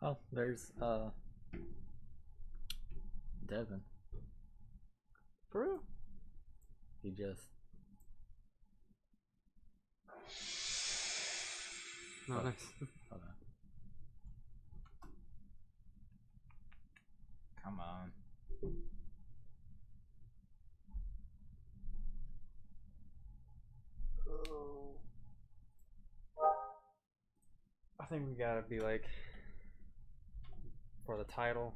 Oh, there's Devin. For real? He just No, nice. hold on. Come on. I think we gotta be like, for the title,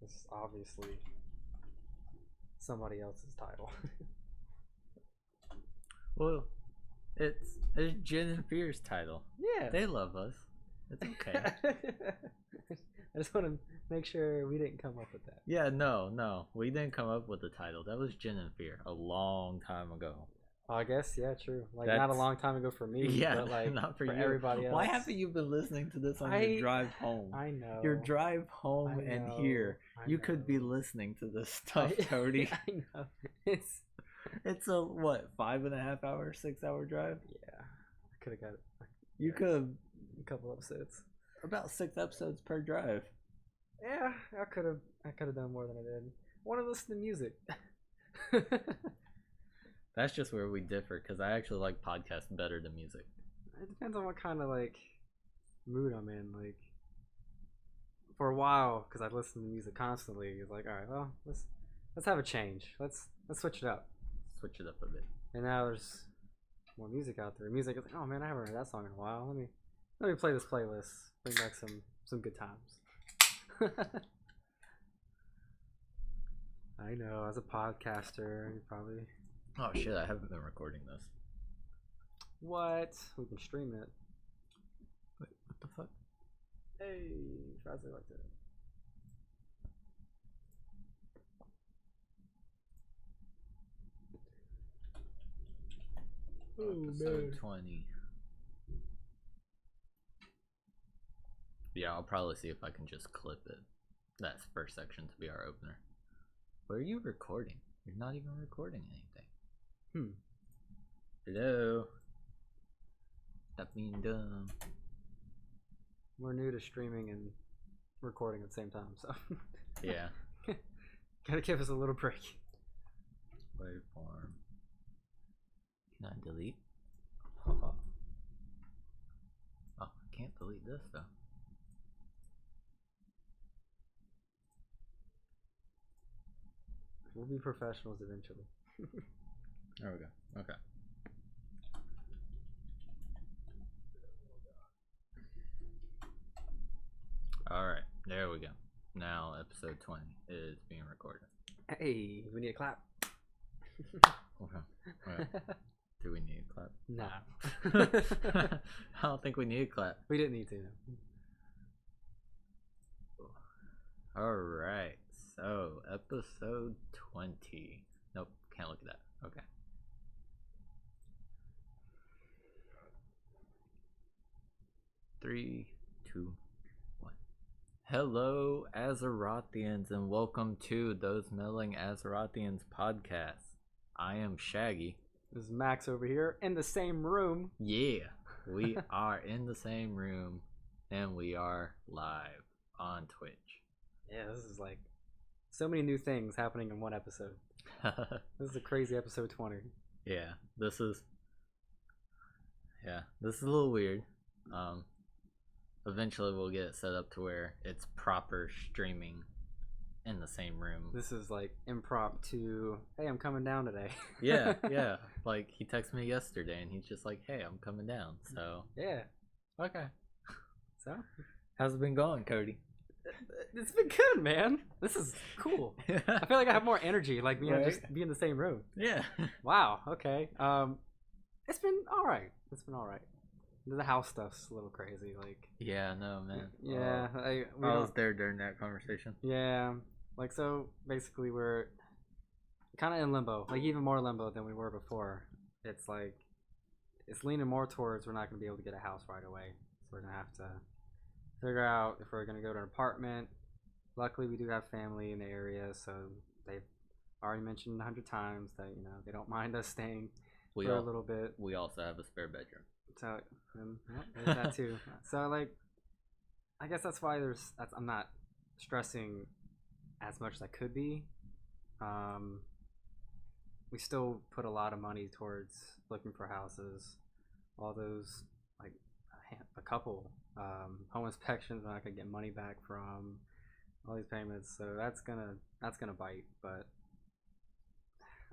this is obviously somebody else's title. Well, it's Jen and Fear's title. Yeah. They love us. It's okay. I just want to make sure we didn't come up with that. Yeah, no. We didn't come up with the title. That was Jen and Fear a long time ago. I guess, yeah, true. Like, not a long time ago for me, Yeah, but like not for you. everybody else. Why haven't you been listening to this on your drive home? I know. Your drive home and here. You could be listening to this stuff, Cody. I know. It's a, what, 5.5 hour, 6 hour drive? Yeah. I could have got it. You could have a couple episodes. About 6 episodes per drive. Yeah, I could have done more than I did. I want to listen to music. That's just where we differ, because I actually like podcasts better than music. It depends on what kind of like mood I'm in. Like, for a while, because I listened to music constantly, it's like, all right, well, let's have a change. Let's switch it up. Switch it up a bit. And now there's more music out there. Music is like, oh man, I haven't heard that song in a while. Let me play this playlist. Bring back some good times. I know, as a podcaster, you probably. Oh shit! I haven't been recording this. What? We can stream it. Wait, what the fuck? Hey, tries it like that. Episode 20. Yeah, I'll probably see if I can just clip it. That first section to be our opener. Where are you recording? You're not even recording anything. Hello. Stop being dumb. We're new to streaming and recording at the same time, so yeah. Gotta give us a little break. Waveform. Can I delete? Oh, I can't delete this though. We'll be professionals eventually. There we go. Okay. Alright, there we go. Now episode 20 is being recorded. Hey, we need a clap. Okay. Do we need a clap? Nah. I don't think we need a clap. We didn't need to. Alright, so episode 20. Nope, can't look at that. Okay. Three, two, one. Hello, Azerothians, and welcome to Those Meddling Azerothians podcast. I am Shaggy. This is Max over here in the same room. Yeah, we are in the same room, and we are live on Twitch. Yeah, this is like so many new things happening in one episode. This is a crazy episode 20. Yeah, this is a little weird. Eventually we'll get it set up to where it's proper streaming in the same room. This is like impromptu. Hey, I'm coming down today. yeah. Like he texted me yesterday and he's just like, hey, I'm coming down. So yeah. Okay. So how's it been going, Cody? It's been good, man. This is cool. I feel like I have more energy, like just be in the same room. Yeah. Wow. Okay. It's been all right. The house stuff's a little crazy, like. Yeah, no, man. Yeah, I was there during that conversation. Yeah, Like, so basically, we're kind of in limbo, like even more limbo than we were before. It's like it's leaning more towards we're not going to be able to get a house right away, so we're gonna have to figure out if we're gonna go to an apartment. Luckily, we do have family in the area, so they've already mentioned 100 times that they don't mind us staying We for a all little bit. we also have a spare bedroom. So yep, there's that too. So like, I guess that's why I'm not stressing as much as I could be. Um, we still put a lot of money towards looking for houses. All those like a couple home inspections when I could get money back from all these payments. So that's gonna bite. But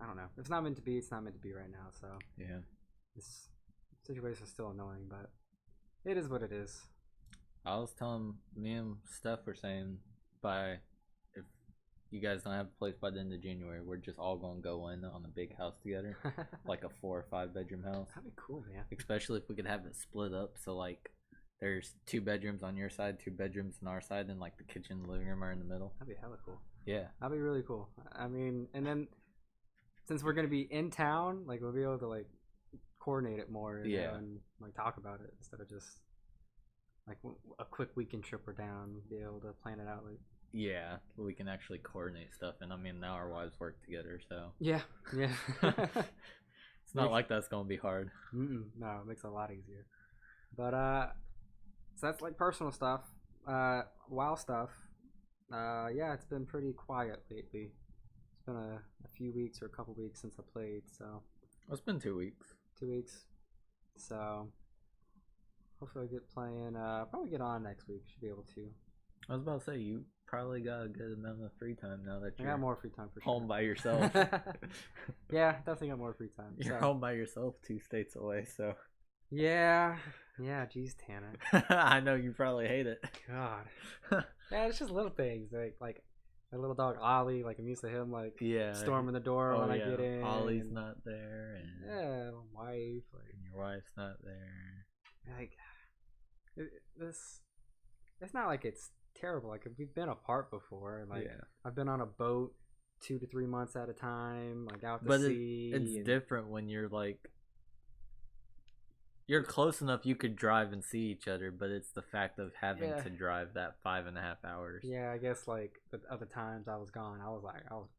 I don't know. If it's not meant to be, it's not meant to be right now. So Yeah. this situation is still annoying, but it is what it is. I was telling me and Steph were saying by if you guys don't have a place by the end of January, we're just all gonna go in on a big house together, like a 4 or 5 bedroom house. That'd be cool, man. Especially if we could have it split up, so like there's 2 bedrooms on your side, 2 bedrooms on our side, and like the kitchen and living room are in the middle. That'd be hella cool. Yeah. That'd be really cool. I mean, and then since we're gonna be in town, like we'll be able to like coordinate it more, Yeah. and like talk about it instead of just like a quick weekend trip or down. Be able to plan it out. Like Yeah, we can actually coordinate stuff, and I mean now our wives work together, so yeah. it's not like that's gonna be hard. No, it makes it a lot easier. But so that's like personal stuff. WoW stuff. Yeah, it's been pretty quiet lately. It's been a few weeks or a couple weeks since I played, so It's been 2 weeks. 2 weeks. So hopefully I get playing. Probably get on next week. Should be able to. I was about to say you probably got a good amount of free time now that I you're got more free time for home sure. by yourself. Yeah, definitely got more free time. You're so. home by yourself 2 states away, so Yeah. Geez, Tanner. I know you probably hate it. God. Yeah, it's just little things like my little dog Ollie. Like I'm used to him like Yeah. storming the door when I get in. Ollie's and, not there, and yeah, my wife. Like and your wife's not there. this. It's not like it's terrible. Like we've been apart before. Like Yeah. I've been on a boat 2 to 3 months at a time, like out to But sea. it's different when you're like you're close enough you could drive and see each other, but it's the fact of having Yeah. to drive that 5.5 hours. Yeah, I guess like the other times I was gone, I was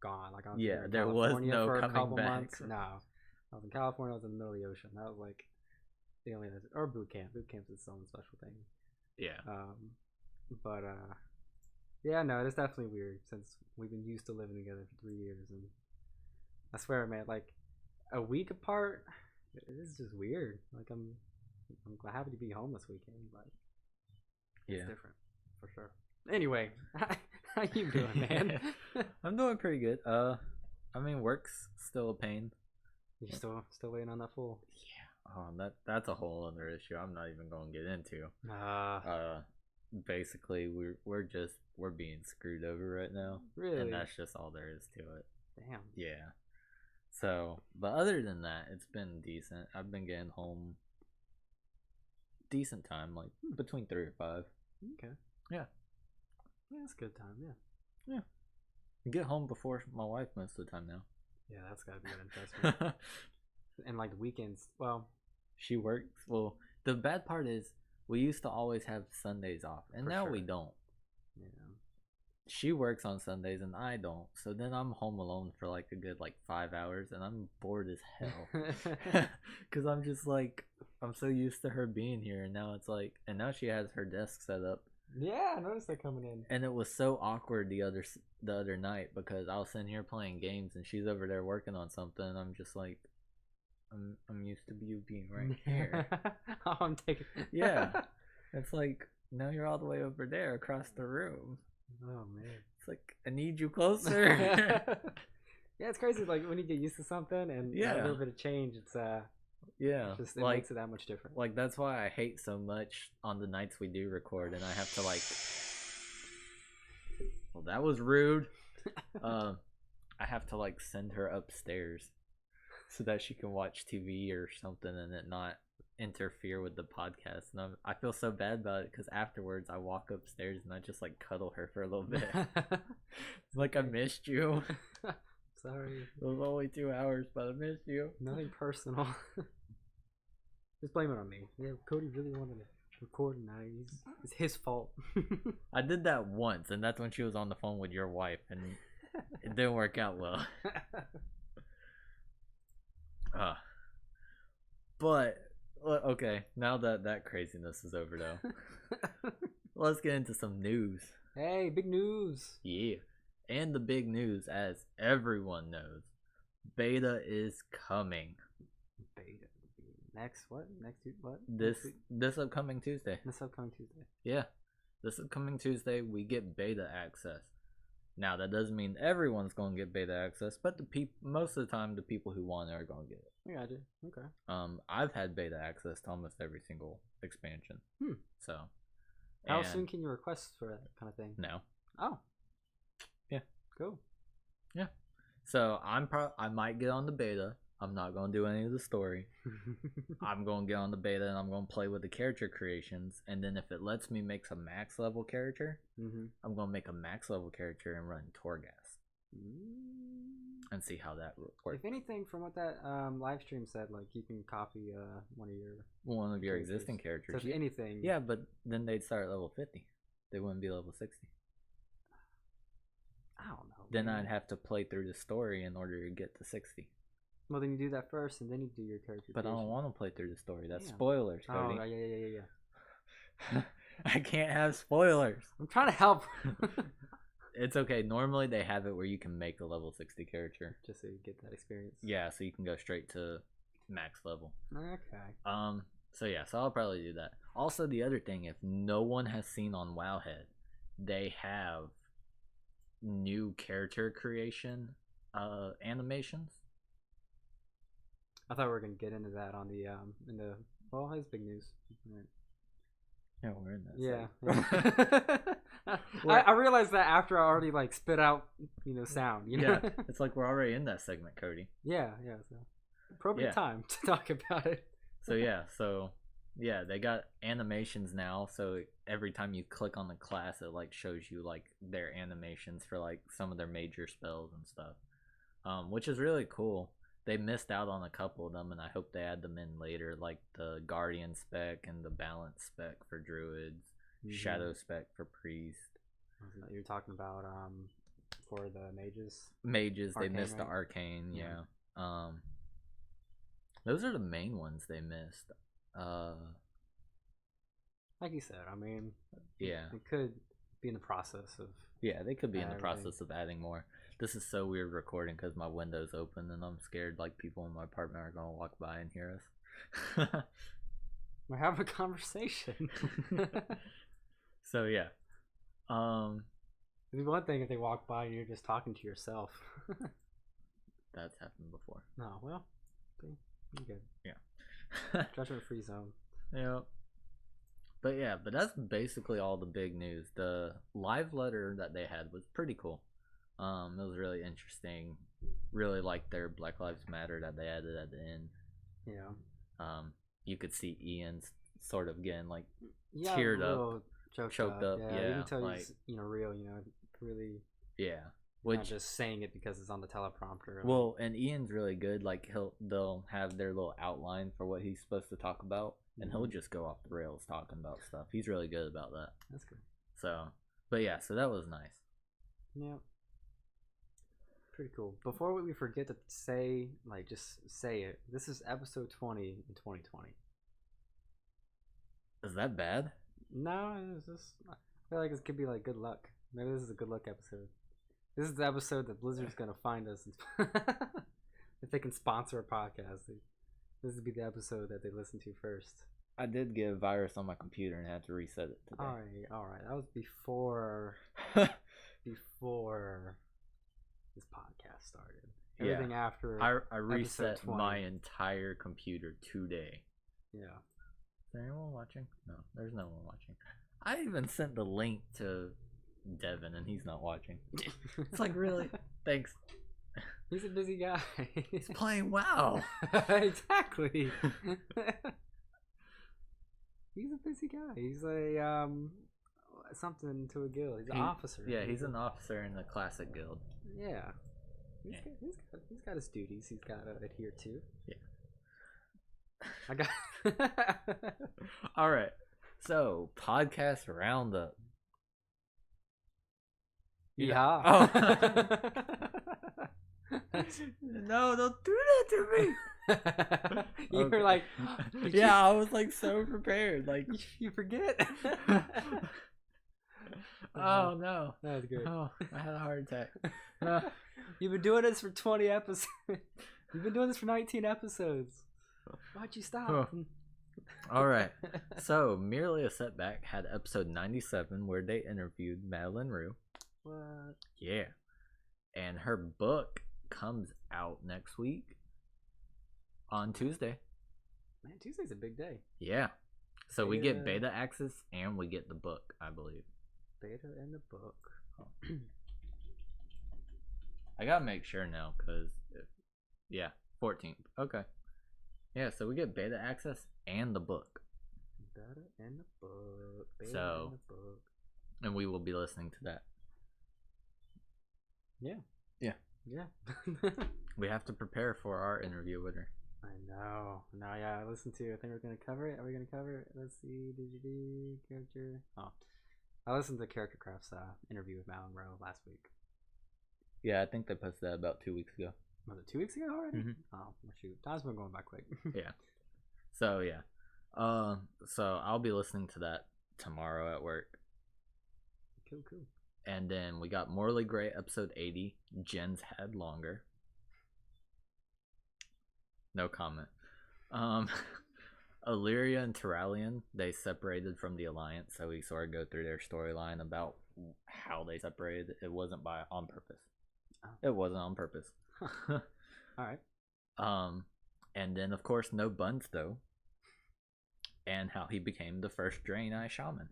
gone. Like I was Yeah, either in there was California no for a coming couple back. months. No, I was in California. I was in the middle of the ocean. That was like the only or boot camp. Boot camp's its own special thing. Yeah. But yeah, no, it's definitely weird since we've been used to living together for 3 years, and I swear, man, like a week apart, it is just weird. Like I'm happy to be home this weekend, but it's different for sure. Anyway, how you doing, man? I'm doing pretty good. I mean, work's still a pain. You're still waiting on that full. Yeah. That's a whole other issue. I'm not even going to get into. Basically, we're being screwed over right now. Really? And that's just all there is to it. Damn. Yeah. So, but other than that, it's been decent. I've been getting home decent time, like between 3 or 5. Okay. Yeah. Yeah, that's a good time. Yeah. Yeah. I get home before my wife most of the time now. Yeah, that's gotta be an investment. And like weekends, well, she works. Well, the bad part is we used to always have Sundays off, and now we don't. Yeah. She works on Sundays and I don't, so then I'm home alone for like a good 5 hours, and I'm bored as hell because I'm just like I'm so used to her being here, and now it's like, and now she has her desk set up. Yeah, I noticed that coming in. And it was so awkward the other night because I was sitting here playing games and she's over there working on something, and I'm just like, I'm used to you being right here. Oh, I'm taking. Yeah, it's like now you're all the way over there across the room. Oh man, it's like I need you closer. Yeah, it's crazy. Like when you get used to something and a little bit of change, it's yeah, just it makes it that much different. Like that's why I hate so much on the nights we do record, and I have to like. Well, that was rude. I have to like send her upstairs so that she can watch TV or something and it not interfere with the podcast, and I feel so bad about it because afterwards I walk upstairs and I just like cuddle her for a little bit. It's like I missed you. Sorry. It was only 2 hours, but I missed you. Nothing personal. Just blame it on me. Yeah, Cody really wanted to record tonight. It's his fault. I did that once, and that's when she was on the phone with your wife, and it didn't work out well. But okay, now that that craziness is over, though, let's get into some news. Hey, big news! Yeah, and the big news, as everyone knows, beta is coming. Beta. Next what? Next what? This upcoming Tuesday. This upcoming Tuesday. Yeah, this upcoming Tuesday we get beta access. Now that doesn't mean everyone's gonna get beta access, but most of the time the people who want it are gonna get it. Yeah, I did. Okay. I've had beta access to almost every single expansion. So. How soon can you request for that kind of thing? No. Oh. Yeah. Cool. Yeah. So I might get on the beta. I'm not gonna do any of the story. I'm gonna get on the beta and I'm gonna play with the character creations. And then if it lets me make some max level character, I'm gonna make a max level character and run Torghast and see how that works. If anything, from what that live stream said, like you can copy one of your existing characters. So if anything, yeah, but then they'd start at level 50. They wouldn't be level 60. I don't know. Then I'd have to play through the story in order to get to 60. Well, then you do that first, and then you do your character. But creation. I don't want to play through the story. That's spoilers, Cody. Oh, yeah. I can't have spoilers. I'm trying to help. It's okay. Normally they have it where you can make a level 60 character. Just so you get that experience. Yeah, so you can go straight to max level. Okay. So yeah, so I'll probably do that. Also, the other thing, if no one has seen on Wowhead, they have new character creation animations. I thought we were gonna get into that on the well, it's big news. Right. Yeah, we're in that. Yeah. I realized that after I already like spit out, sound. Yeah, it's like we're already in that segment, Cody. Yeah. So appropriate time to talk about it. So yeah, they got animations now. So every time you click on the class, it like shows you like their animations for like some of their major spells and stuff, which is really cool. They missed out on a couple of them, and I hope they add them in later, like the Guardian spec and the Balance spec for Druids, Shadow spec for Priest. You're talking about for the mages. Mages, Arcane, they missed right? the Arcane, yeah. Those are the main ones they missed. Like you said, I mean, yeah, it could be in the process of. Yeah, they could be in the process of adding more. This is so weird recording because my window's open and I'm scared like people in my apartment are gonna walk by and hear us. We're having a conversation. So yeah, it'd be one thing if they walk by and you're just talking to yourself. That's happened before. No, well, you're good. Yeah. Judgment-free zone. Yeah. But yeah, but that's basically all the big news. The live letter that they had was pretty cool. It was really interesting. Really liked their Black Lives Matter that they added at the end. Yeah. You could see Ian's sort of getting like teared up, choked up. Yeah, you can tell like, he's real. Really. Yeah. Not just saying it because it's on the teleprompter. Well, and Ian's really good. Like they'll have their little outline for what he's supposed to talk about, and he'll just go off the rails talking about stuff. He's really good about that. That's good. So, but yeah, so that was nice. Yeah. Pretty cool. Before we forget to say, just say it. This is episode 20 in 2020. Is that bad? No, it's just. I feel like it could be like good luck. Maybe this is a good luck episode. This is the episode that Blizzard's gonna find us. If they can sponsor a podcast, this would be the episode that they listen to first. I did get a virus on my computer and had to reset it today. All right. That was before this podcast started. Everything after I reset my entire computer today. Yeah. Is there anyone watching? No, there's no one watching. I even sent the link to Devin and he's not watching. It's like, really? Thanks. He's a busy guy. He's playing WoW. Exactly. He's a busy guy. He's a something to a guild. He's an officer. Yeah, he's an officer in the classic guild. Yeah. Yeah. He's got his duties. He's got to adhere to. Yeah. I got. All right. So podcast roundup. Yeah. Oh. No, don't do that to me. You were Okay. like, Yeah, I was like so prepared. Like, you forget. oh no. That was good. Oh, I had a heart attack. You've been doing this for 20 episodes. You've been doing this for 19 episodes. Why'd you stop? All right. So, Merely a Setback had episode 97 where they interviewed Madeline Rue. What? Yeah. And her book comes out next week on Tuesday. Man, Tuesday's a big day. Yeah. So we get Beta. beta access and we get the book, I believe. Beta and the book. I gotta make sure now, because, yeah, 14th. Okay. Yeah, so we get beta access and the book. Beta and the book. Beta So- and the book. And we will be listening to that. Yeah. Yeah. Yeah. We have to prepare for our interview with her. I know. Now, yeah, I listened to. I think we're gonna cover it. Are we gonna cover it? Let's see. Did you do character? Oh, I listened to Character Craft's interview with Malin Rowe last week. Yeah, I think they posted that about 2 weeks ago. Was it 2 weeks ago already? Mhm. Oh, well, shoot. Time's been going by quick. Yeah. So, yeah. So I'll be listening to that tomorrow at work. Cool. And then we got Morley Gray episode 80. Jen's had longer. No comment. Illyria and Tyrallion, they separated from the Alliance, so we sort of go through their storyline about how they separated. It wasn't on purpose. Oh. It wasn't on purpose. All right. And then of course no buns though, and how he became the first Drain Eye Shaman.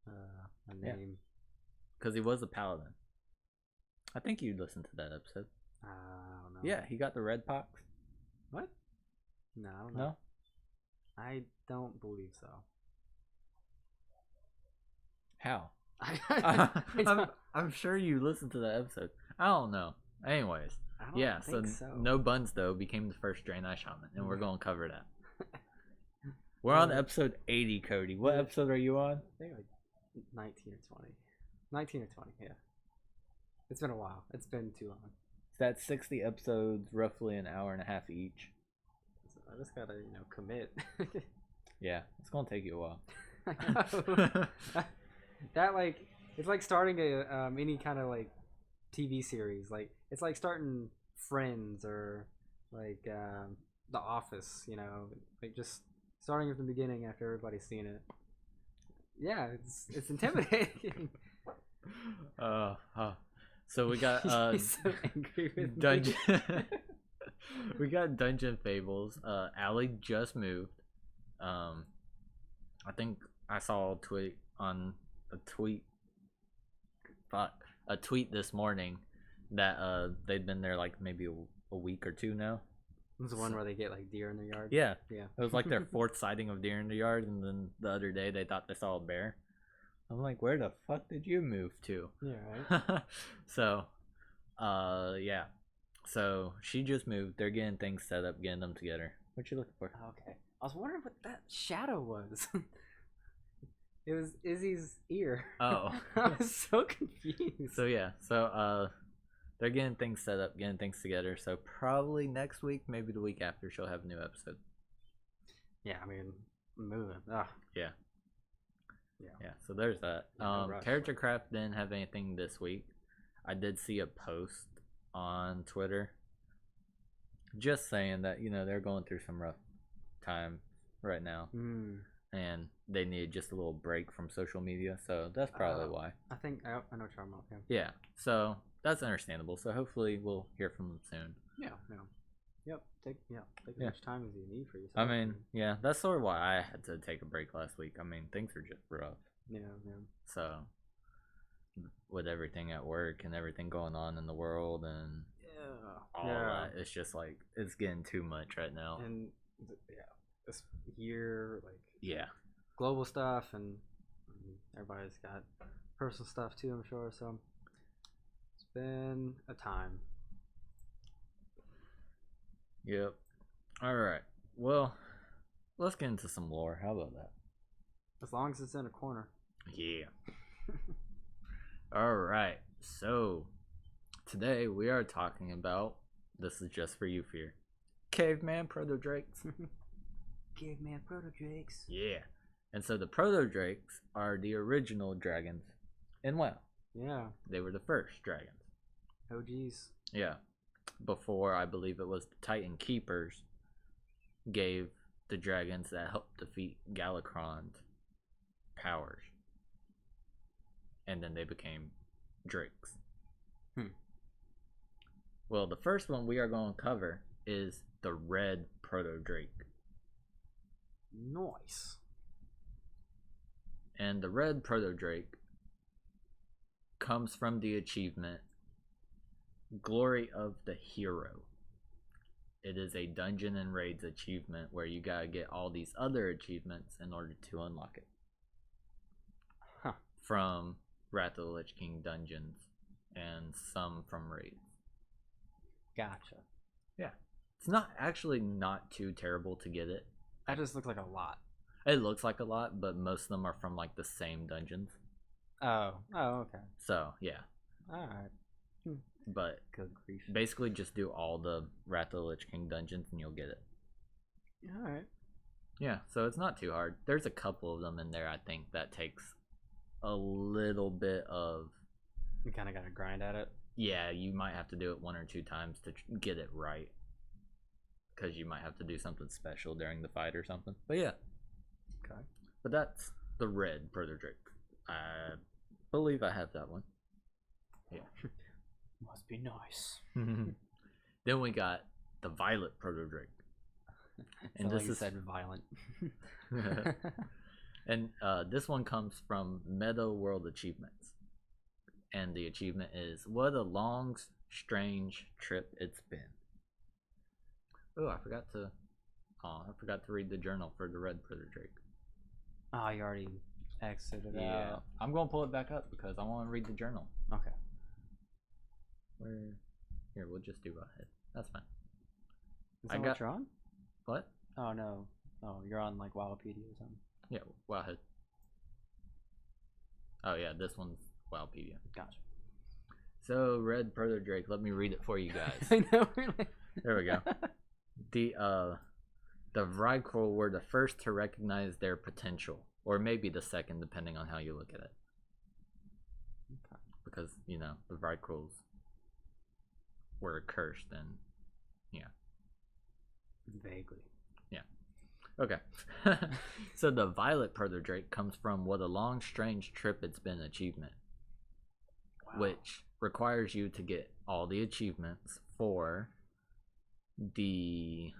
A Yeah. name. Because he was a paladin. I think you'd listen to that episode. I don't know. Yeah, he got the red pox. What? No, I don't know. No? I don't believe so. How? I don't, I'm sure you listened to that episode. I don't know. Anyways, I don't yeah, so, think so. no buns though became the first Drain Eye Shaman, and we're going to cover that. We're on episode 80, Cody. What episode are you on? I think like 19 or 20. 19 or 20, yeah. It's been a while. It's been too long. That's 60 episodes, roughly an hour and a half each. So I just gotta, commit. Yeah, it's going to take you a while. That it's like starting a any kind of like TV series. Like it's like starting Friends or like The Office. Like just starting at the beginning after everybody's seen it. Yeah, it's intimidating. So we got He's so angry with Dungeon. me. We got Dungeon Fables. Allie just moved. I think I saw a tweet this morning that they'd been there like maybe a week or two now. It was the one where they get like deer in their yard. Yeah, Yeah. it was like their fourth sighting of deer in the yard, and then the other day they thought they saw a bear. I'm like, where the fuck did you move to? Yeah, right. So, yeah. So she just moved. They're getting things set up, getting them together. What you looking for? Okay. I was wondering what that shadow was. It was Izzy's ear. Oh. I was so confused. So yeah. So they're getting things set up, getting things together. So probably next week, maybe the week after, she'll have a new episode. Yeah, I mean, moving. Ah, Yeah. yeah. Yeah. So there's that. Yeah, no rush. Character Craft didn't have anything this week. I did see a post on Twitter just saying that they're going through some rough time right now, and they need just a little break from social media. So that's probably why. I think I know what you're talking about. Yeah. Yeah. So that's understandable. So hopefully we'll hear from them soon. Yeah. Yep. Take as Yeah. much time as you need for yourself. I mean, yeah, that's sort of why I had to take a break last week. I mean, things are just rough. Yeah. So with everything at work and everything going on in the world and all that, it's just like it's getting too much right now. And this year, like Yeah. global stuff, and everybody's got personal stuff too, I'm sure. So it's been a time. Yep. All right. Well, let's get into some lore. How about that? As long as it's in a corner. Yeah. All right. So, today we are talking about, this is just for you, Fear, caveman ProtoDrakes. Caveman ProtoDrakes. Yeah. And so the ProtoDrakes are the original dragons in WoW. Yeah. They were the first dragons. Oh, geez. Yeah. Before, I believe it was the Titan Keepers gave the dragons that helped defeat Galakrond powers. And then they became drakes. Well, the first one we are going to cover is the red ProtoDrake. Nice. And the red ProtoDrake comes from the achievement Glory of the Hero. It is a dungeon and raids achievement where you gotta get all these other achievements in order to unlock it. Huh. From Wrath of the Lich King dungeons and some from raids. Gotcha. Yeah. It's not too terrible to get it. That just looks like a lot. It looks like a lot, but most of them are from like the same dungeons. Oh, okay. So, yeah. Alright. But Good grief. basically just do all the Wrath of the Lich King dungeons and you'll get it. Alright. Yeah, so it's not too hard. There's a couple of them in there, I think, that takes a little bit of... You kind of got to grind at it. Yeah, you might have to do it 1 or 2 times to get it right. Because you might have to do something special during the fight or something. But yeah. Okay. But that's the red ProtoDrake. I believe I have that one. Yeah. Must be nice. Then we got the violet ProtoDrake. And this is said violent. And this one comes from Meta World Achievements. And the achievement is, what a long, strange trip it's been. Oh, I forgot to read the journal for the red ProtoDrake. Oh, you already exited out. I'm going to pull it back up because I want to read the journal. Okay. Here, we'll just do ahead. That's fine. Is that what you're on? What? Oh, no. Oh, you're on like Wikipedia or something. Yeah, Wowhead. Oh yeah, this one's Wowpedia. Gotcha. So, red ProtoDrake, let me read it for you guys. I know, really. There we go. The Vrykul were the first to recognize their potential, or maybe the second, depending on how you look at it. Okay. Because, you know, the Vrykuls were cursed and, yeah. Vaguely. Yeah. Okay. So the violet ProtoDrake comes from what a long, strange trip it's been achievement. Wow. Which requires you to get all the achievements for the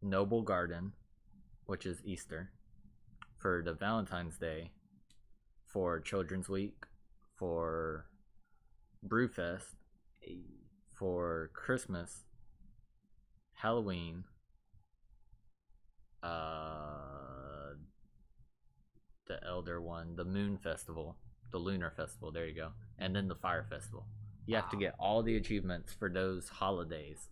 Noble Garden, which is Easter, for the Valentine's Day, for Children's Week, for Brewfest, for Christmas, Halloween, the Elder one, the Moon Festival, the Lunar Festival, there you go, and then the Fire Festival. You have to get all the achievements for those holidays.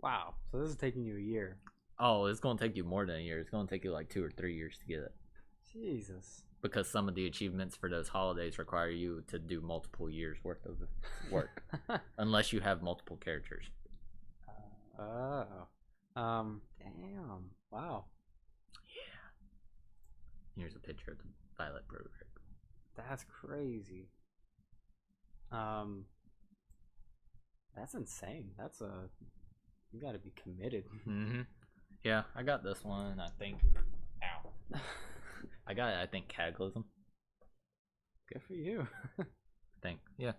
Wow. So this is taking you a year. Oh, it's going to take you more than a year. It's going to take you like 2 or 3 years to get it. Jesus. Because some of the achievements for those holidays require you to do multiple years worth of work. Unless you have multiple characters. Damn. Wow. Yeah. Here's a picture of the violet ProtoDrake. That's crazy. That's insane. You gotta be committed. Mm-hmm. Yeah, I got this one, I think. Ow. I got it, I think, Cataclysm. Good for you. I think, yeah.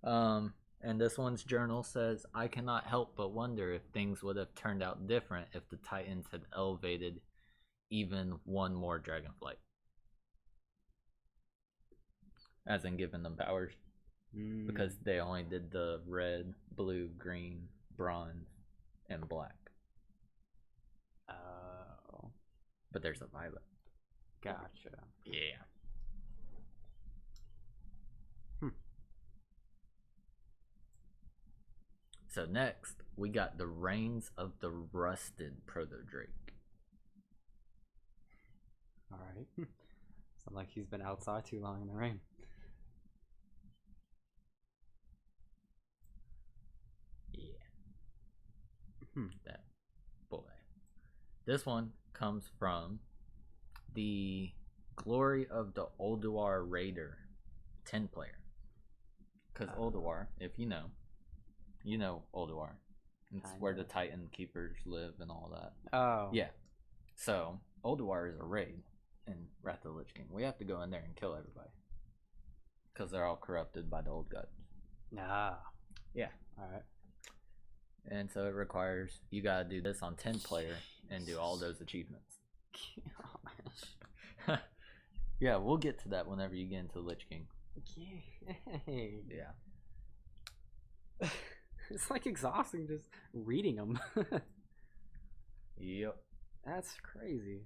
And this one's journal says, I cannot help but wonder if things would have turned out different if the Titans had elevated even one more Dragonflight. As in given them powers. Because they only did the red, blue, green, bronze, and black. Oh. but there's a violet. Gotcha. Yeah. Hmm. So next, we got the Reigns of the Rusted ProtoDrake. All right. Sounds like he's been outside too long in the rain. Yeah. That boy. This one comes from the Glory of the Ulduar Raider 10 player. Because Ulduar, if you know Ulduar. It's where the Titan Keepers live and all that. Oh. Yeah. So, Ulduar is a raid in Wrath of the Lich King. We have to go in there and kill everybody. Because they're all corrupted by the old gods. Ah. Yeah. Alright. And so it requires you gotta do this on 10 player and do all those achievements. Yeah, we'll get to that whenever you get into Lich King. Yeah. It's like exhausting just reading them. Yep. That's crazy.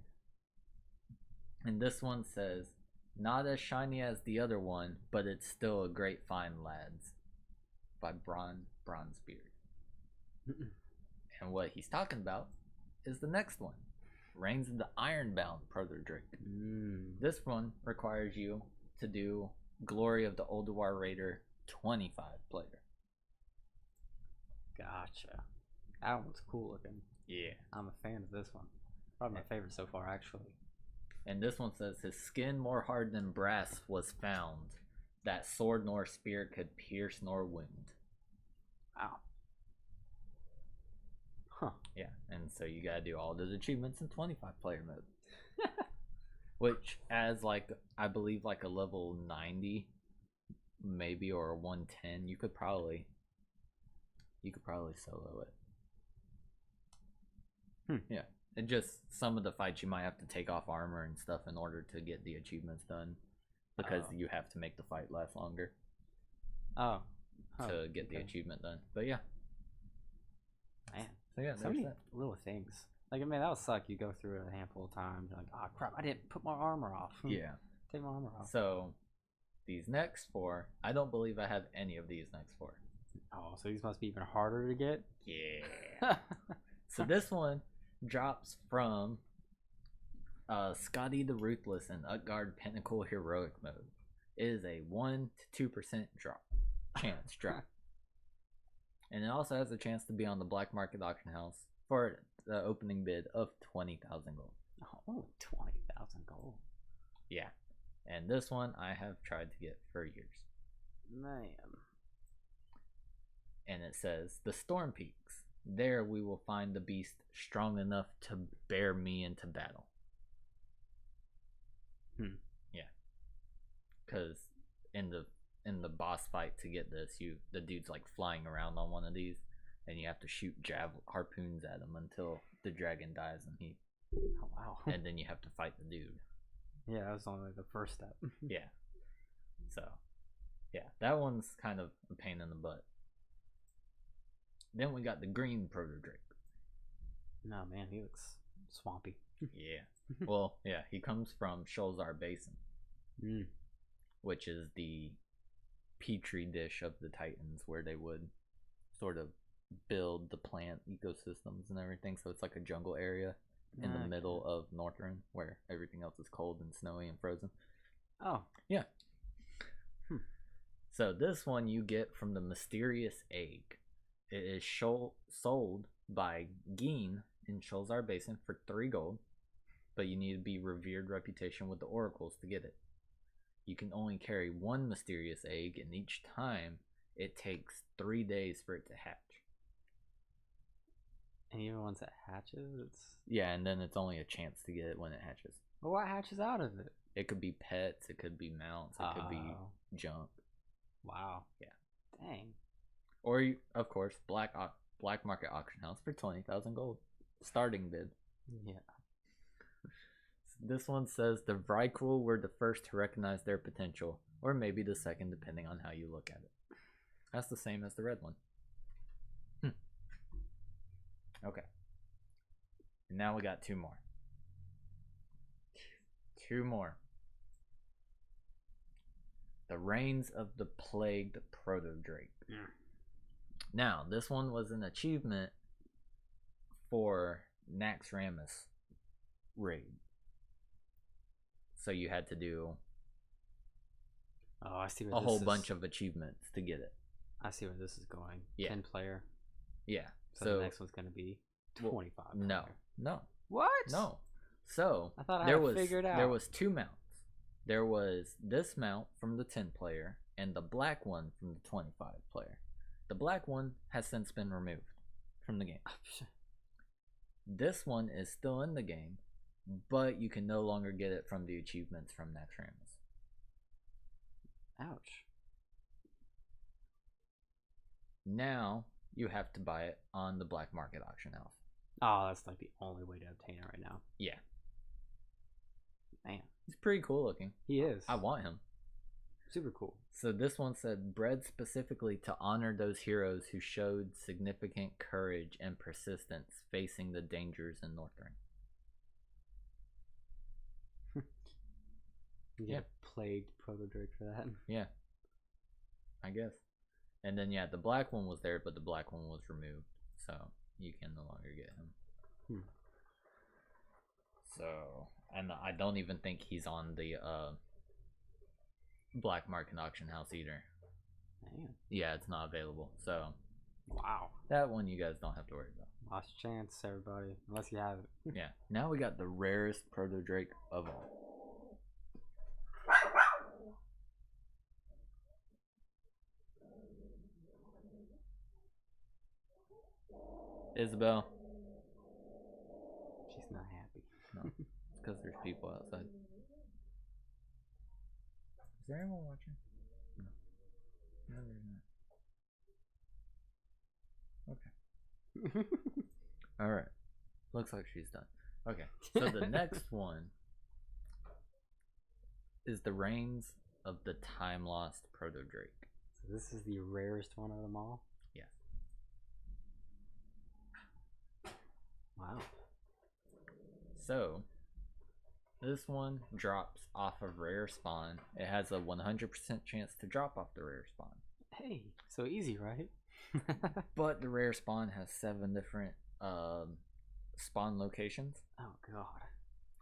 And this one says, not as shiny as the other one, but it's still a great find, lads. By Bronzebeard. And what he's talking about is the next one. Reigns of the Ironbound ProtoDrake. This one requires you to do Glory of the Ulduar Raider 25 player. Gotcha. That one's cool looking. Yeah. I'm a fan of this one. Probably my favorite so far, actually. And this one says, his skin more hard than brass was found. That sword nor spear could pierce nor wound. Wow. Huh. Yeah, and so you gotta do all those achievements in 25 player mode. Which, as like, I believe like a level 90, maybe, or a 110, you could probably solo it. Yeah. And just some of the fights you might have to take off armor and stuff in order to get the achievements done. Because you have to make the fight last longer. To get the achievement done. But yeah. Man. So yeah, so many little things. Like, I mean, that would suck. You go through it a handful of times. You're like, oh crap, I didn't put my armor off. Yeah. Take my armor off. So, these next 4, I don't believe I have any of these next 4. Oh, so these must be even harder to get? Yeah. So this one drops from Scotty the Ruthless in Utgard Pinnacle Heroic Mode. It is a 1 to 2% chance drop. And it also has a chance to be on the black market auction house for the opening bid of 20,000 gold. Oh, 20,000 gold. Yeah. And this one I have tried to get for years. Man. And it says, the Storm Peaks. There we will find the beast strong enough to bear me into battle. Yeah. Because in the boss fight to get this, the dude's like flying around on one of these, and you have to shoot harpoons at him until the dragon dies and he. Oh wow! And then you have to fight the dude. Yeah, that was only the first step. Yeah. So, yeah, that one's kind of a pain in the butt. Then we got the green ProtoDrake. No man, he looks swampy. Yeah. Well, yeah, he comes from Sholzar Basin, which is the petri dish of the Titans, where they would sort of build the plant ecosystems and everything. So it's like a jungle area in the middle of Northrend, where everything else is cold and snowy and frozen. Oh. Yeah. So this one you get from the Mysterious Egg. It is sold by Geen in Sholzar Basin for 3 gold, but you need to be revered reputation with the oracles to get it. You can only carry 1 mysterious egg, and each time it takes 3 days for it to hatch. And even once it hatches, it's... Yeah, and then it's only a chance to get it when it hatches. Well, what hatches out of it? It could be pets, it could be mounts, it could be junk. Wow. Yeah. Dang. Or, of course, black market auction house for 20,000 gold. Starting bid. Yeah. This one says the Vrykul were the first to recognize their potential, or maybe the second, depending on how you look at it. That's the same as the red one. Okay. And now we got 2 more. 2 more. The Reigns of the Plagued Protodrake. Yeah. Now, this one was an achievement for Naxxramas raid. So you had to do Oh, I see a where whole this bunch is. of achievements to get it. I see where this is going. Yeah. 10 player. Yeah. So the next one's gonna be 25. No. player. No. What? No. So I thought I there had it was figured out. there was 2 mounts. There was this mount from the 10 player and the black one from the 25 player. The black one has since been removed from the game. This one is still in the game, but you can no longer get it from the achievements from Naxxramas. Ouch. Now you have to buy it on the black market auction house. Oh, that's like the only way to obtain it right now. Yeah. Man, He's pretty cool looking. he is. I want him. Super cool. So this one said, bred specifically to honor those heroes who showed significant courage and persistence facing the dangers in Northrend. You get a plagued Protodrake for that. Yeah, I guess. And then yeah, the black one was there, but the black one was removed, so you can no longer get him. So, and I don't even think he's on the black market auction house either. Man. Yeah, it's not available. So Wow. that one you guys don't have to worry about. Lost chance, everybody. Unless you have it. Yeah. Now we got the rarest Protodrake of all. Isabel. She's not happy. No, it's because there's people outside. Is there anyone watching? No. No, there's not. Okay. Alright. Looks like she's done. Okay. So the next one is the Reigns of the Time Lost Protodrake. So this is the rarest one of them all? Yes. Wow. So this one drops off of rare spawn. It has a 100% chance to drop off the rare spawn. Hey, so easy, right? But the rare spawn has 7 different spawn locations Oh god.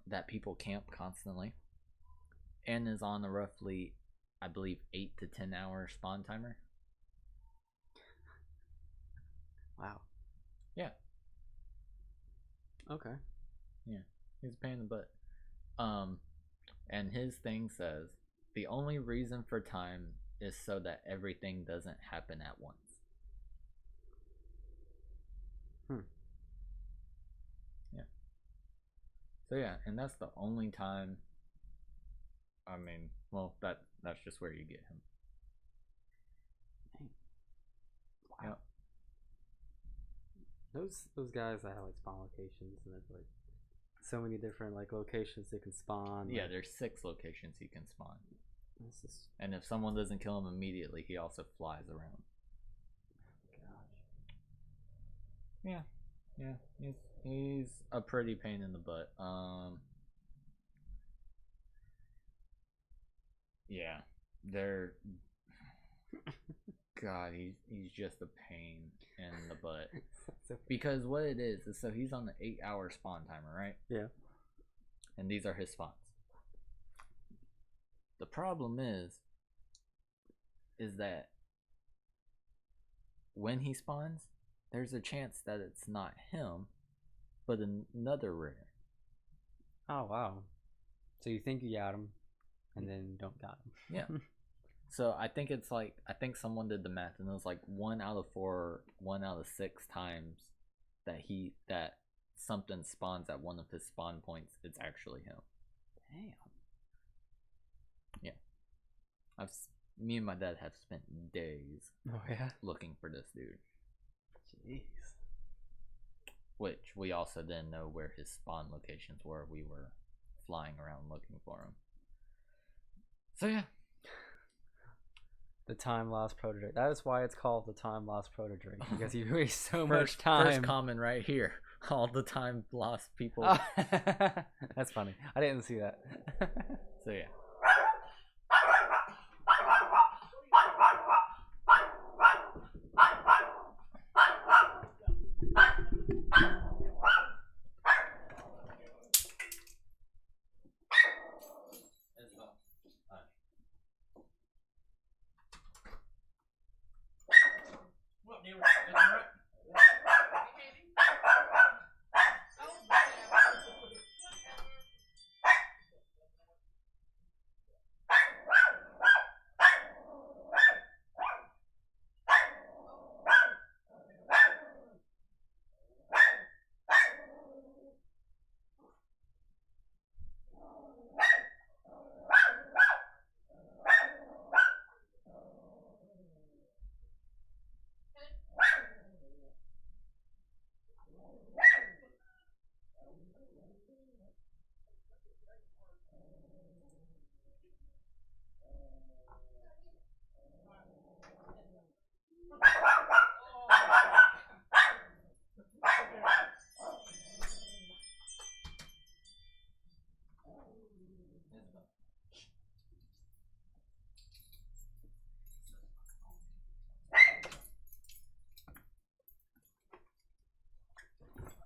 that people camp constantly, and is on a roughly, I believe, 8 to 10 hour spawn timer. Wow. Yeah. Okay. Yeah, he's a pain in the butt. And his thing says the only reason for time is so that everything doesn't happen at once. Yeah. So yeah, and that's the only time. I mean, well, that's just where you get him. Dang. Wow. Yep. Those guys that have like spawn locations and there's like so many different like locations they can spawn. Yeah, like, there's 6 locations he can spawn. this is And if someone doesn't kill him immediately, he also flies around. gosh. Yeah, yeah, he's a pretty pain in the butt. Yeah, they're. God, he's just a pain in the butt. Because what it is so he's on the 8-hour spawn timer, right? Yeah. And these are his spawns. The problem is that when he spawns, there's a chance that it's not him, but another rare. Oh wow. So you think you got him and then don't got him. Yeah. So I think it's like, I think someone did the math and it was like 1 out of 4, 1 out of 6 times that something spawns at one of his spawn points, it's actually him. Damn. Yeah. Me and my dad have spent days Oh yeah. looking for this dude. Jeez. Which we also didn't know where his spawn locations were. We were flying around looking for him. So yeah. The time lost Protodrake. That is why it's called the time lost Protodrake, because you waste so much time. First comment right here. all the time lost people. Oh, that's funny. I didn't see that. So yeah.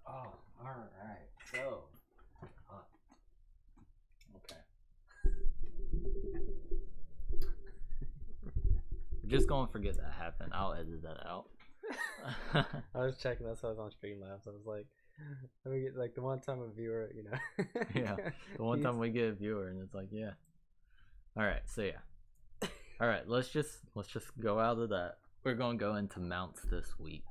Oh, all right. So, okay. Just gonna forget that happened. I'll edit that out. I was checking. That's why I was on Streamlabs. I was like, let me get like the one time a viewer, you know. Yeah, the one time we get a viewer, and it's like, yeah. All right. So yeah. All right. Let's just go out of that. We're gonna go into mounts this week.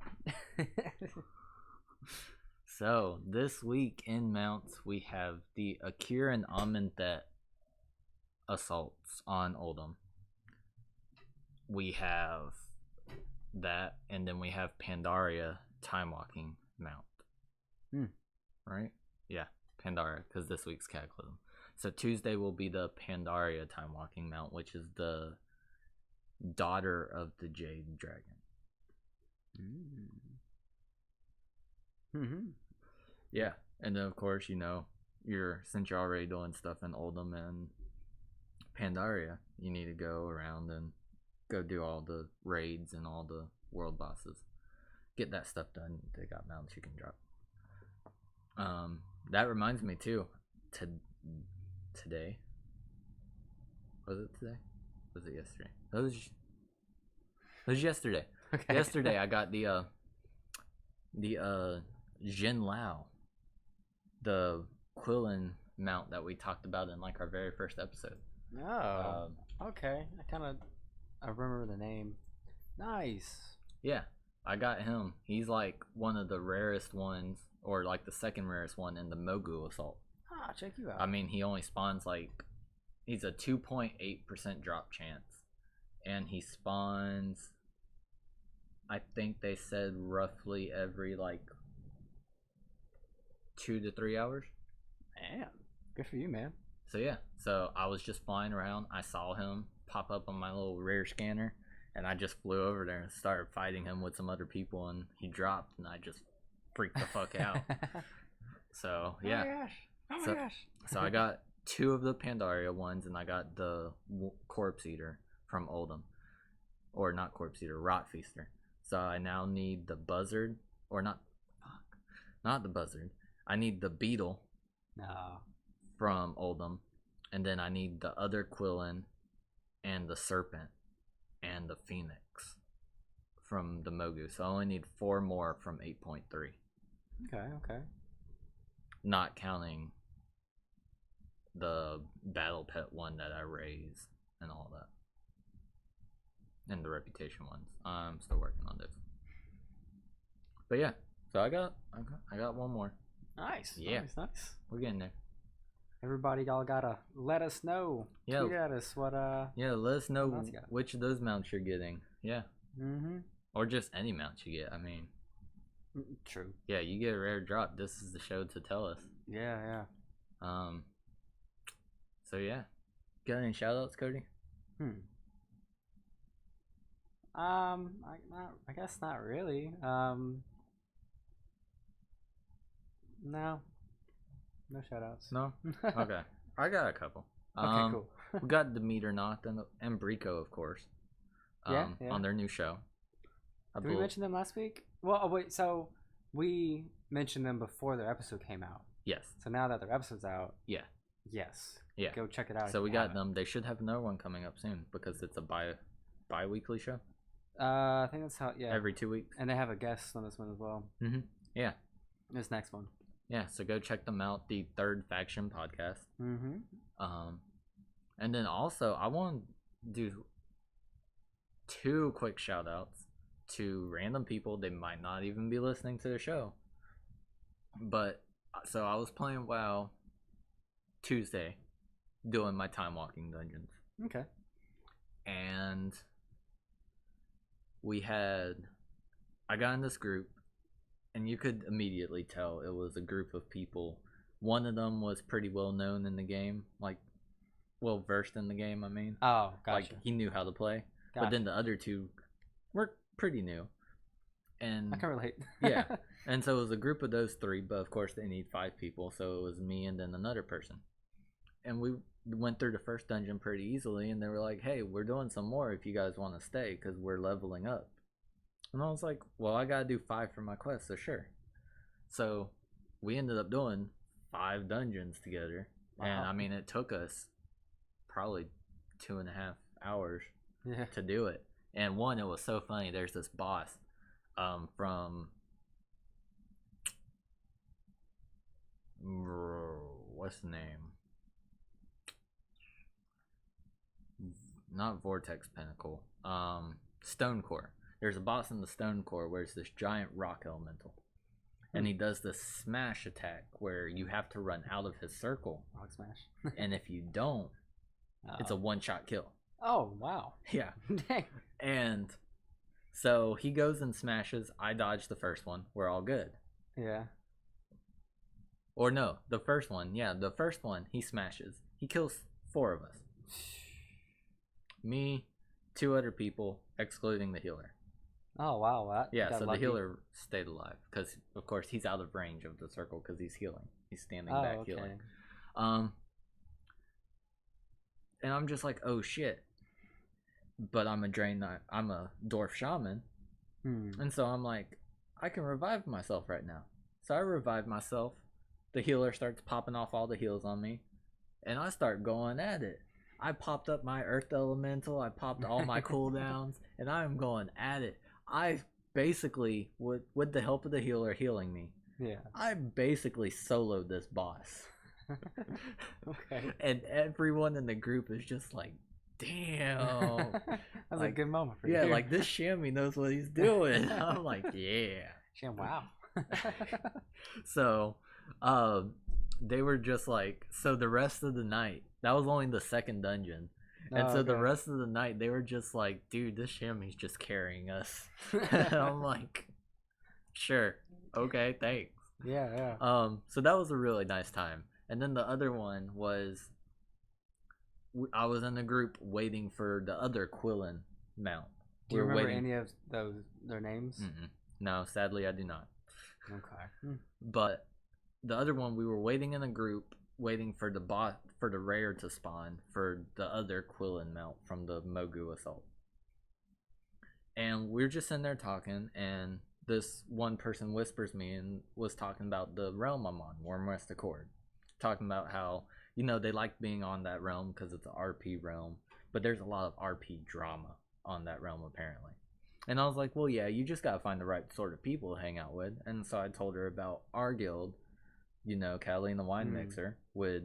So this week in mounts we have the Akira and Amentet assaults on Oldham. We have that, and then we have Pandaria time walking mount. Right? Yeah, Pandaria, because this week's Cataclysm. So Tuesday will be the Pandaria time walking mount, which is the daughter of the Jade Dragon. Yeah, and then of course, you know, since you're already doing stuff in Oldham and Pandaria, you need to go around and go do all the raids and all the world bosses. Get that stuff done. They got mounts you can drop. That reminds me too. Today. Was it today? Was it yesterday? It was yesterday. Okay. Yesterday I got the Jin Lao, the Quillen mount that we talked about in like our very first episode. Oh, okay. I remember the name. Nice. Yeah, I got him. He's like one of the rarest ones, or like the second rarest one in the Mogu Assault. Ah, check you out. I mean, he only spawns like, he's a 2.8% drop chance, and he spawns, I think they said roughly every like 2 to 3 hours. Man, good for you, man. So yeah, so I was just flying around. I saw him pop up on my little rare scanner, and I just flew over there and started fighting him with some other people, and he dropped, and I just freaked the fuck out. So yeah. Oh my gosh. Oh my gosh. So I got 2 of the Pandaria ones, and I got the Corpse Eater from Oldham, or not Corpse Eater, Rot Feaster. So I now need the Buzzard, or not the Buzzard. I need the Beetle. No. From Oldham, and then I need the other Quillen and the Serpent and the Phoenix from the Mogu. So I only need 4 more from 8.3. Okay. Not counting the Battle Pet one that I raise and all that. And the Reputation ones. I'm still working on this. But yeah, so I got one more. Nice. Yeah. Nice. We're getting there. Everybody, y'all gotta let us know. Yeah. Tweet at us what Yeah, let us know which of those mounts you're getting. Yeah. Mm-hmm. Or just any mounts you get. I mean, true. Yeah, you get a rare drop. This is the show to tell us. Yeah. So yeah. Got any shout outs, Cody? I guess not really. No, no shout outs. No. Okay, I got a couple. Okay, cool. We got Demeter Knot and Brico, of course. Yeah. On their new show. Did we mention them last week? Well, oh, wait. So we mentioned them before their episode came out. Yes. So now that their episode's out, Yeah. yes, Yeah. go check it out. So we got them. They should have another one coming up soon because it's a bi-weekly show. I think that's how. Yeah. Every 2 weeks. And they have a guest on this one as well. Mm-hmm. Yeah. This next one. Yeah. So go check them out. The Third Faction podcast. Mm-hmm. And then also I want to do 2 quick shout outs to random people. They might not even be listening to the show. But so I was playing WoW Tuesday, doing my time walking dungeons. Okay. And I got in this group, and you could immediately tell it was a group of people. One of them was pretty well known in the game, like well versed in the game. I mean, Oh, gotcha. like he knew how to play. Gotcha. But then the other 2 were pretty new. And I can relate. yeah. And so it was a group of those 3, but of course they need 5 people, so it was me and then another person. And we went through the first dungeon pretty easily, and they were like, hey, we're doing some more if you guys want to stay, because we're leveling up. And I was like, well, I gotta do 5 for my quest, so sure. So we ended up doing 5 dungeons together. Wow. And I mean, it took us probably 2.5 hours to do it. And one, it was so funny. There's this boss from what's the name? Not Vortex Pinnacle. Stone Core. There's a boss in the Stone Core where it's this giant rock elemental. And he does this smash attack where you have to run out of his circle. Rock smash. And if you don't, it's a one-shot kill. Oh, wow. Yeah. Dang. And so he goes and smashes. I dodge the first one. We're all good. Yeah. Or no, the first one. Yeah, the first one he smashes. He kills 4 of us. Me, 2 other people, excluding the healer. Oh, wow. Yeah, so lucky. the healer stayed alive because, of course, he's out of range of the circle because he's healing. He's standing back healing. And I'm just like, oh shit. But I'm a dwarf shaman. And so I'm like, I can revive myself right now. So I revive myself. The healer starts popping off all the heals on me. And I start going at it. I popped up my earth elemental. I popped all my cooldowns. And I'm going at it. I basically, with the help of the healer healing me, I basically soloed this boss. Okay. And everyone in the group is just like, damn. That's like, a good moment for you. Yeah, you. like this Shammy knows what he's doing. I'm like, yeah. Sham, wow. So, they were just like, so the rest of the night, that was only the second dungeon. And so the rest of the night, they were just like, dude, this Shammy's just carrying us. And I'm like, sure. Okay, thanks. Yeah. So that was a really nice time. And then the other one was, I was in the group waiting for the other Quillen mount. Do you remember any of their names? No, sadly I do not. Okay. But the other one, we were waiting in a group, waiting for the rare to spawn for the other Quillen mount from the Mogu assault. And we were just sitting there talking, and this one person whispers me and was talking about the realm I'm on, Wormwest Accord. Talking about how, they like being on that realm because it's an RP realm, but there's a lot of RP drama on that realm apparently. And I was like, well, yeah, you just gotta find the right sort of people to hang out with. And so I told her about our guild, Catalina the Wine Mixer, with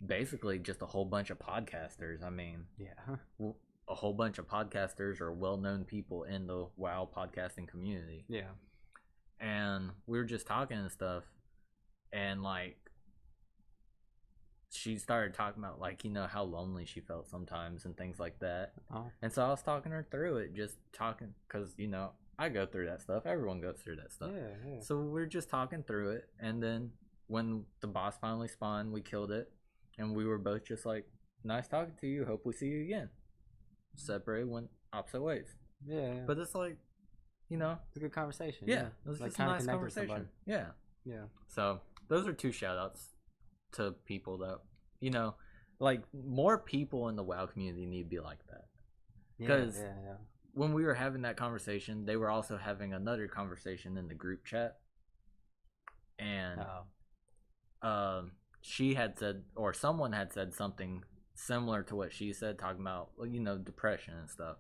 basically just a whole bunch of podcasters. I mean, a whole bunch of podcasters are well-known people in the WoW podcasting community. Yeah. And we were just talking and stuff, and like, she started talking about like, how lonely she felt sometimes and things like that. And so I was talking her through it, just talking, because I go through that stuff. Everyone goes through that stuff. Yeah. So we're just talking through it, and then when the boss finally spawned, we killed it, and we were both just like, nice talking to you, hope we see you again. Separated, went opposite ways. Yeah. But it's like, it's a good conversation. Yeah, it was like just a nice conversation. Yeah. Yeah. So those are 2 shout outs to people that, you know, like more people in the WoW community need to be like that. Because when we were having that conversation, they were also having another conversation in the group chat. And she had said, or someone had said something similar to what she said, talking about, you know, depression and stuff.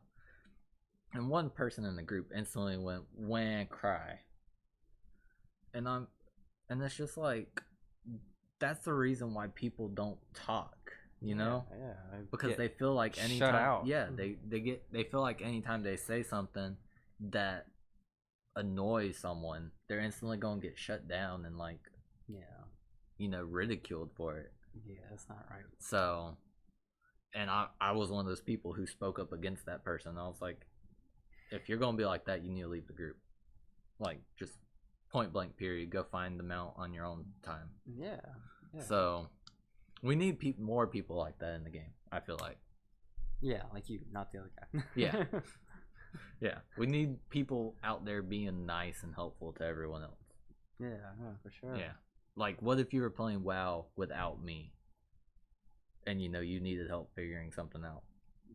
And one person in the group instantly went, "Wah, cry." And it's just like, that's the reason why people don't talk, you know? Because they feel like anytime, shut out. Yeah, they feel like anytime they say something that annoys someone, they're instantly gonna get shut down and like, you know, ridiculed for it. Yeah, that's not right. So, and I was one of those people who spoke up against that person. I was like, if you're gonna be like that, you need to leave the group. Like, just point blank period. Go find the mount on your own time. Yeah. So we need more people like that in the game, I feel like. Yeah, like you, not the other guy. Yeah. Yeah, we need people out there being nice and helpful to everyone else. Yeah, for sure. Yeah. Like, what if you were playing WoW without me and, you know, you needed help figuring something out?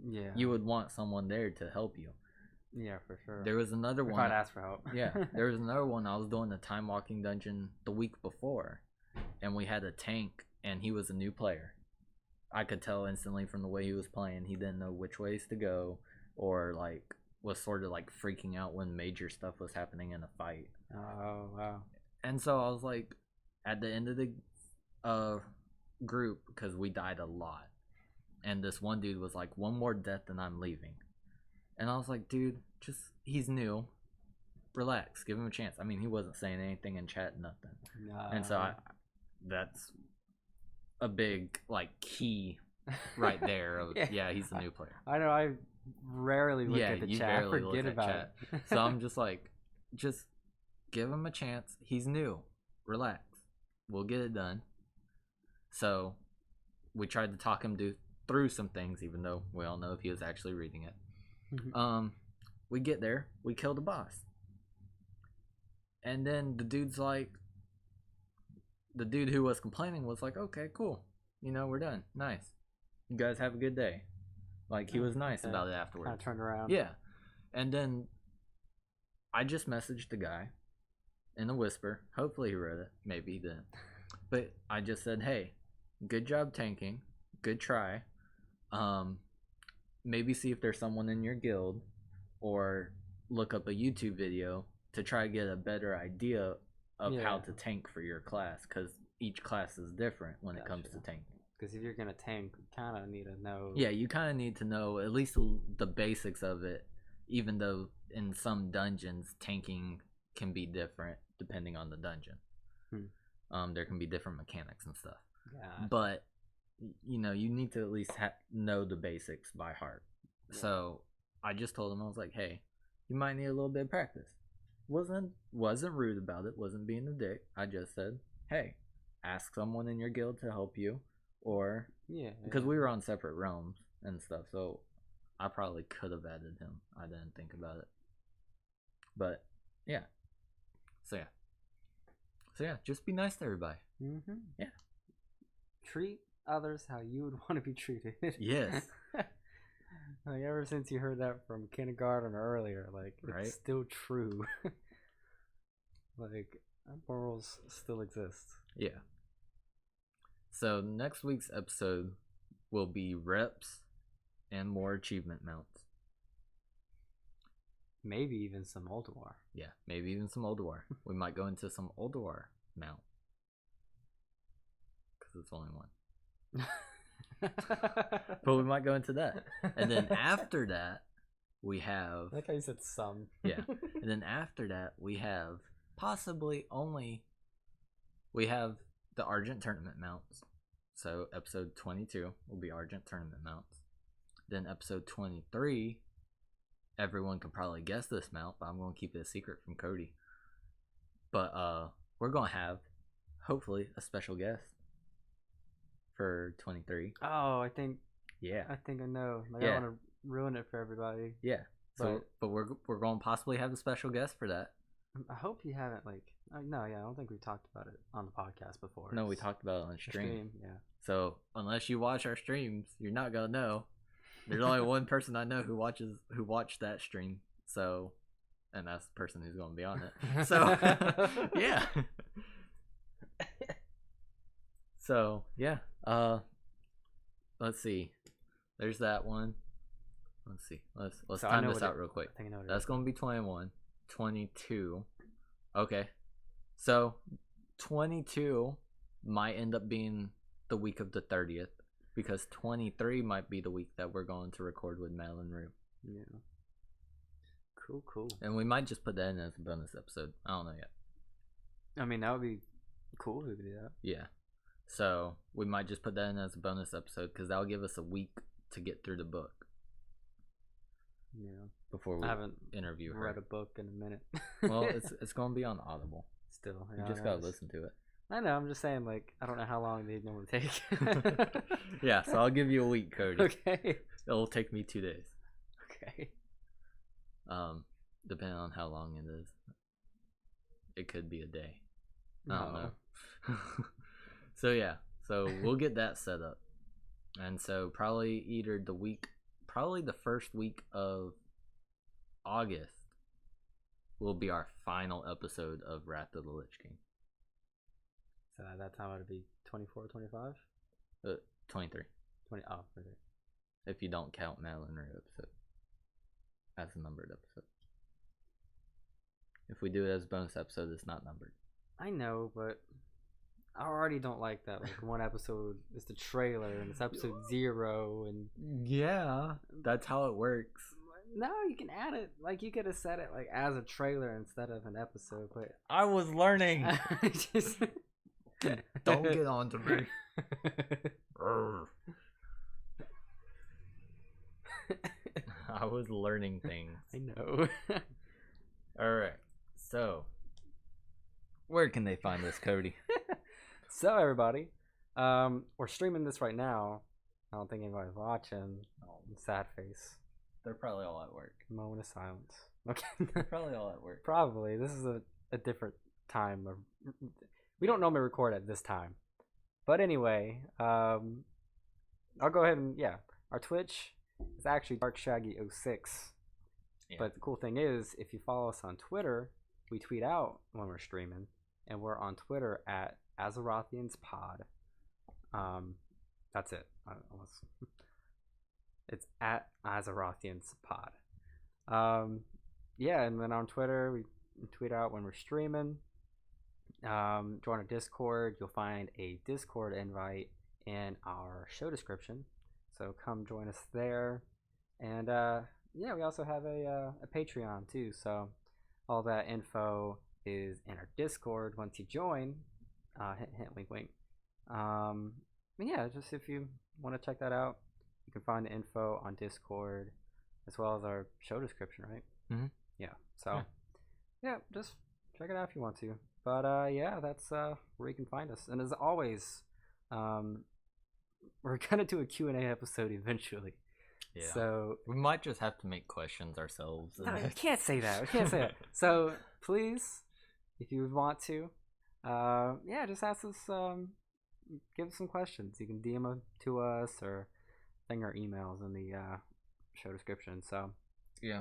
Yeah. You would want someone there to help you. Yeah, for sure. There was another one. I'd ask for help. Yeah, there was another one. I was doing the time walking dungeon the week before, and we had a tank, and he was a new player. I could tell instantly from the way he was playing, he didn't know which ways to go, or like was sort of like freaking out when major stuff was happening in a fight. Oh wow! And so I was like, at the end of the group, because we died a lot, and this one dude was like, "One more death and I'm leaving." And I was like, dude, he's new. Relax. Give him a chance. I mean, he wasn't saying anything in chat, nothing. No. And so that's a big, like, key right there. Of, yeah, he's a new player. I know. I rarely look at the chat. I forget about it. So I'm just like, just give him a chance. He's new. Relax. We'll get it done. So we tried to talk him through some things, even though we all know if he was actually reading it. We get there, we kill the boss, and then the dude who was complaining was like, "Okay, cool, you know, we're done. Nice, you guys have a good day." Like, he was nice about it afterwards. Kind of turned around. Yeah, and then I just messaged the guy in a whisper. Hopefully he read it. Maybe he didn't. But I just said, "Hey, good job tanking. Good try. Maybe see if there's someone in your guild, or look up a YouTube video to try to get a better idea of how to tank for your class, because each class is different when it comes to tanking. Because if you're gonna tank, you kind of need to know. Yeah, you kind of need to know at least the basics of it, even though in some dungeons tanking can be different depending on the dungeon. There can be different mechanics and stuff. Yeah. But you know, you need to at least know the basics by heart. Yeah. So I just told him, I was like, "Hey, you might need a little bit of practice." Wasn't rude about it. Wasn't being a dick. I just said, "Hey, ask someone in your guild to help you," or because we were on separate realms and stuff. So I probably could have added him. I didn't think about it. But yeah. So yeah, just be nice to everybody. Yeah. Treat others how you would want to be treated. Yes. Like, ever since you heard that from kindergarten or earlier, like, it's still true. Like, morals still exist. Yeah. So next week's episode will be reps and more achievement mounts. Maybe even some Old War. Yeah, maybe even some Old War. We might go into some Old War mount, because it's only one. But we might go into that. And then after that, we have... I like how you said some. Yeah. And then after that, we have possibly only... We have the Argent Tournament mounts. So episode 22 will be Argent Tournament mounts. Then episode 23, everyone can probably guess this mount, but I'm going to keep it a secret from Cody. But we're going to have, hopefully, a special guest for 23. Oh, I think I know. Like, I don't want to ruin it for everybody. Yeah. So, but we're going to possibly have a special guest for that. I hope you haven't like. No, yeah, I don't think we talked about it on the podcast before. No, we It's talked about it on a stream. yeah. So unless you watch our streams, you're not gonna know. There's only one person I know who watched that stream. So, and that's the person who's gonna be on it. So, yeah. So yeah. Let's see. There's that one. Let's see. Let's So time this out real quick. I think I know what it That's is. gonna be 21, 22. Okay. So 22 might end up being the week of the 30th because 23 might be the week that we're going to record with Madeline Rue. Yeah. Cool. And we might just put that in as a bonus episode. I don't know yet. I mean, that would be cool if we could do that. Yeah. So we might just put that in as a bonus episode because that'll give us a week to get through the book Yeah. before we I haven't interview her. read a book in a minute. Well, it's going to be on Audible. Still. You just got to listen to it. I know. I'm just saying, like, I don't know how long they normally take. Yeah, so I'll give you a week, Cody. Okay. It'll take me 2 days. Okay. Depending on how long it is. It could be a day. I don't know. So yeah, so we'll get that set up. And so probably the first week of August will be our final episode of Wrath of the Lich King. So at that time, it would be 24, 25? 23. 20. Oh, okay. If you don't count Madeline Rue episode as a numbered episode. If we do it as a bonus episode, it's not numbered. I know, but I already don't like that. Like, one episode is the trailer, and it's episode 0, and Yeah, that's how it works. no, you can add it. Like, you could have said it like as a trailer instead of an episode, but I was learning. just Don't get on to me. I was learning things. I know. Alright, so where can they find us, Cody? So everybody, we're streaming this right now. I don't think anybody's watching. Oh, sad face. They're probably all at work. Moment of silence. Okay. They're probably all at work. Probably. This is a different time. We don't normally record at this time. But anyway, I'll go ahead and, yeah. Our Twitch is actually DarkShaggy06. Yeah. But the cool thing is, if you follow us on Twitter, we tweet out when we're streaming. And we're on Twitter at AzerothiansPod. That's it. It's at AzerothiansPod. Yeah, and then on Twitter, we tweet out when we're streaming. Join our Discord. You'll find a Discord invite in our show description. So come join us there. And yeah, we also have a Patreon too. So all that info is in our Discord once you join. Hint, wink, wink. Yeah, just if you want to check that out, you can find the info on Discord as well as our show description, right? Mm-hmm. Yeah. So, yeah, just check it out if you want to. But yeah, that's where you can find us. And as always, we're gonna do a Q&A episode eventually. Yeah. So we might just have to make questions ourselves. no, we can't say that. We can't say that. So please, if you want to, yeah, just ask us. Give us some questions. You can DM them to us or send our emails in the show description. So yeah,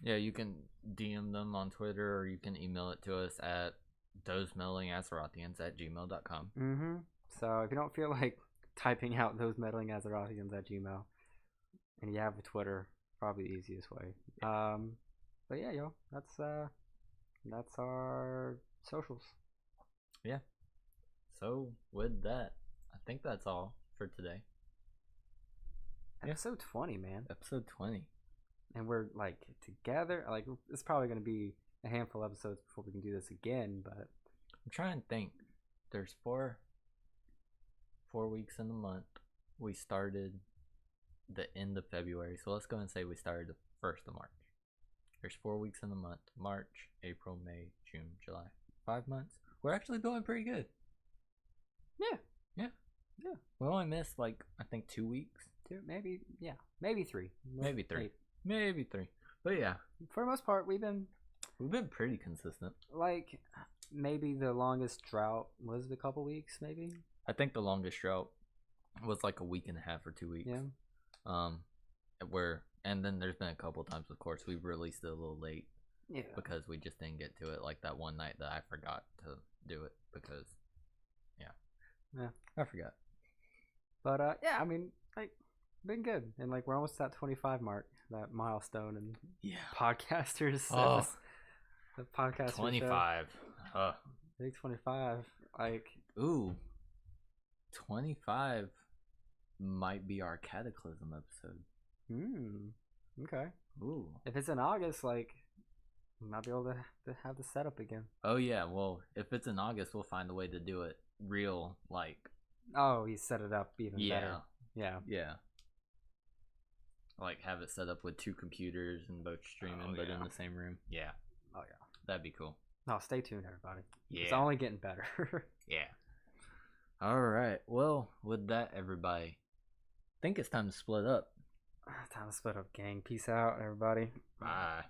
you can DM them on Twitter or you can email it to us at thosemeddlingazerotians@gmail.com. mm-hmm. So if you don't feel like typing out thosemeddlingazerotians@gmail, and you have a Twitter, probably the easiest way. But yeah, yo, that's our socials. Yeah. So with that, I think that's all for today. Episode 20, man. Episode 20. And we're like together. Like, it's probably gonna be a handful of episodes before we can do this again. But I'm trying to think. There's four weeks in the month. We started the end of February, so let's go and say we started the 1st of March. There's 4 weeks in the month: March, April, May, June, July. 5 months. We're actually doing pretty good. yeah, We only missed like I think 2 weeks. maybe 3. Maybe 3. Maybe 3. But yeah, For the most part, we've been We've been pretty consistent. Like maybe the longest drought was a couple weeks, maybe. I think the longest drought was like a week and a half or 2 weeks. Yeah. And then there's been a couple times, of course, we've released it a little late. Yeah. Because we just didn't get to it, like that one night that I forgot to do it because, yeah, I forgot. But yeah, I mean, like, been good, and like we're almost at that 25 mark, that milestone, and podcasters. Oh, the podcast 25. Big 25. Like, 25 might be our Cataclysm episode. Okay. Ooh. If it's in August, like, we might be able to have the setup again. Oh yeah, well, if it's in August, we'll find a way to do it real, like. Oh, he set it up even better. Yeah. Like have it set up with 2 computers and both streaming, but in the same room. Yeah. Oh yeah. That'd be cool. No, stay tuned, everybody. Yeah. It's only getting better. Yeah. All right. Well, with that, everybody, I think it's time to split up. Time to split up, gang. Peace out, everybody. Bye.